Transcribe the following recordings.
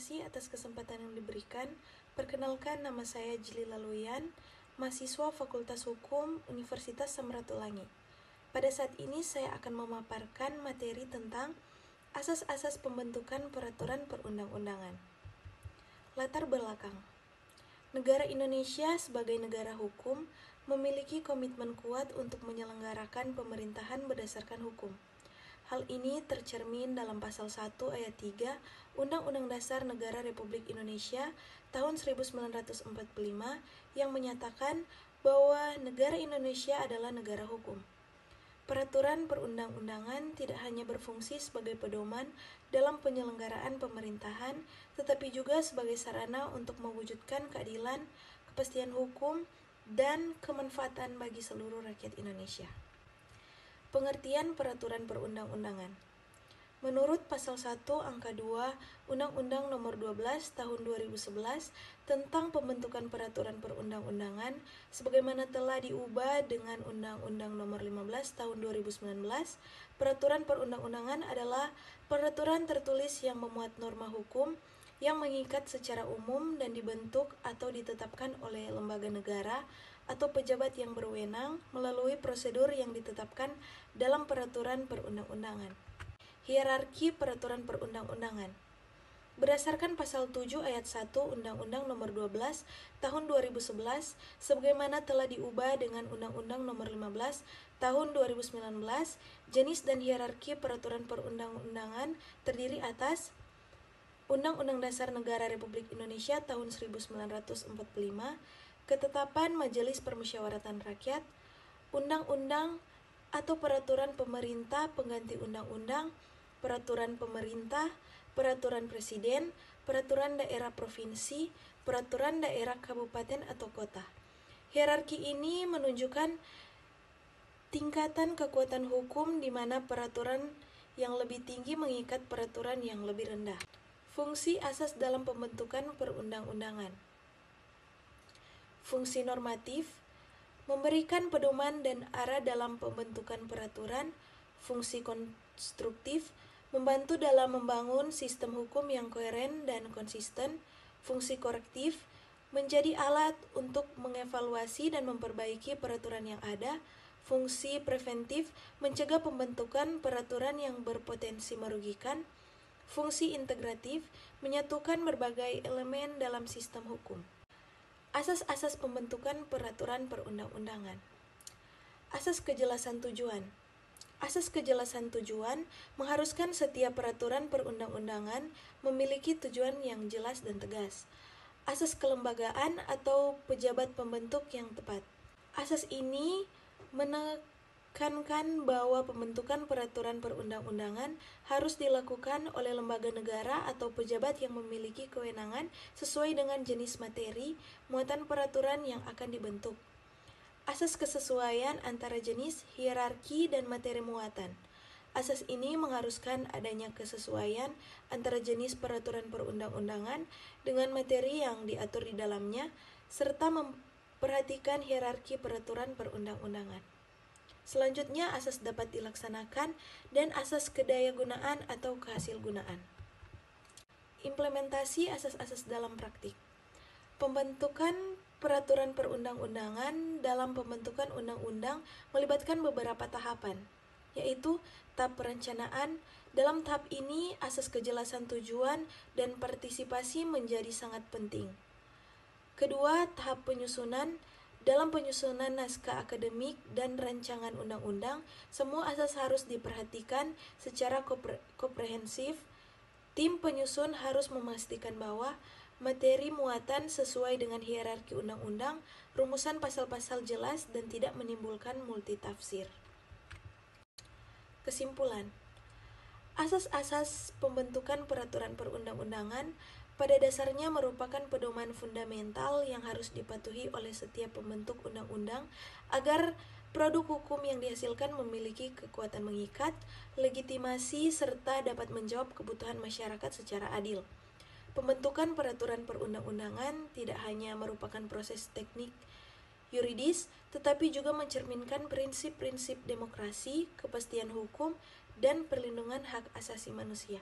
kasih atas kesempatan yang diberikan. Perkenalkan, nama saya Jili Laluyan, mahasiswa Fakultas Hukum Universitas Samratulangi. Pada saat ini saya akan memaparkan materi tentang asas-asas pembentukan peraturan perundang-undangan. Latar belakang. Negara Indonesia sebagai negara hukum memiliki komitmen kuat untuk menyelenggarakan pemerintahan berdasarkan hukum. Hal ini tercermin dalam Pasal 1 Ayat 3 Undang-Undang Dasar Negara Republik Indonesia tahun 1945 yang menyatakan bahwa negara Indonesia adalah negara hukum. Peraturan perundang-undangan tidak hanya berfungsi sebagai pedoman dalam penyelenggaraan pemerintahan, tetapi juga sebagai sarana untuk mewujudkan keadilan, kepastian hukum, dan kemanfaatan bagi seluruh rakyat Indonesia. Pengertian peraturan perundang-undangan. Menurut Pasal 1 Angka 2 Undang-Undang Nomor 12 Tahun 2011 tentang pembentukan peraturan perundang-undangan sebagaimana telah diubah dengan Undang-Undang Nomor 15 Tahun 2019, peraturan perundang-undangan adalah peraturan tertulis yang memuat norma hukum yang mengikat secara umum dan dibentuk atau ditetapkan oleh lembaga negara atau pejabat yang berwenang melalui prosedur yang ditetapkan dalam peraturan perundang-undangan. Hierarki peraturan perundang-undangan. Berdasarkan Pasal 7 Ayat 1 Undang-Undang Nomor 12 Tahun 2011 sebagaimana telah diubah dengan Undang-Undang Nomor 15 Tahun 2019, jenis dan hierarki peraturan perundang-undangan terdiri atas Undang-Undang Dasar Negara Republik Indonesia tahun 1945, ketetapan Majelis Permusyawaratan Rakyat, undang-undang atau peraturan pemerintah pengganti undang-undang, peraturan pemerintah, peraturan presiden, peraturan daerah provinsi, peraturan daerah kabupaten atau kota. Hierarki ini menunjukkan tingkatan kekuatan hukum di mana peraturan yang lebih tinggi mengikat peraturan yang lebih rendah. Fungsi asas dalam pembentukan perundang-undangan. Fungsi normatif, memberikan pedoman dan arah dalam pembentukan peraturan. Fungsi konstruktif, membantu dalam membangun sistem hukum yang koheren dan konsisten. Fungsi korektif, menjadi alat untuk mengevaluasi dan memperbaiki peraturan yang ada. Fungsi preventif, mencegah pembentukan peraturan yang berpotensi merugikan. Fungsi integratif, menyatukan berbagai elemen dalam sistem hukum. Asas-asas pembentukan peraturan perundang-undangan. Asas kejelasan tujuan. Asas kejelasan tujuan mengharuskan setiap peraturan perundang-undangan memiliki tujuan yang jelas dan tegas. Asas kelembagaan atau pejabat pembentuk yang tepat. Asas ini menekankan bahwa pembentukan peraturan perundang-undangan harus dilakukan oleh lembaga negara atau pejabat yang memiliki kewenangan sesuai dengan jenis materi muatan peraturan yang akan dibentuk. Asas kesesuaian antara jenis, hierarki, dan materi muatan. Asas ini mengharuskan adanya kesesuaian antara jenis peraturan perundang-undangan dengan materi yang diatur di dalamnya, serta memperhatikan hierarki peraturan perundang-undangan. Selanjutnya, asas dapat dilaksanakan dan asas kedayagunaan atau kehasilgunaan. Implementasi asas-asas dalam praktik. Pembentukan peraturan perundang-undangan dalam pembentukan undang-undang melibatkan beberapa tahapan, yaitu tahap perencanaan. Dalam tahap ini, asas kejelasan tujuan dan partisipasi menjadi sangat penting. Kedua, tahap penyusunan. Dalam penyusunan naskah akademik dan rancangan undang-undang, semua asas harus diperhatikan secara komprehensif. Tim penyusun harus memastikan bahwa materi muatan sesuai dengan hierarki undang-undang, rumusan pasal-pasal jelas, dan tidak menimbulkan multitafsir. Kesimpulan. Asas-asas pembentukan peraturan perundang-undangan pada dasarnya merupakan pedoman fundamental yang harus dipatuhi oleh setiap pembentuk undang-undang agar produk hukum yang dihasilkan memiliki kekuatan mengikat, legitimasi, serta dapat menjawab kebutuhan masyarakat secara adil. Pembentukan peraturan perundang-undangan tidak hanya merupakan proses teknik yuridis, tetapi juga mencerminkan prinsip-prinsip demokrasi, kepastian hukum, dan perlindungan hak asasi manusia.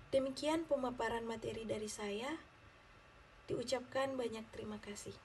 Demikian pemaparan materi dari saya. Diucapkan banyak terima kasih.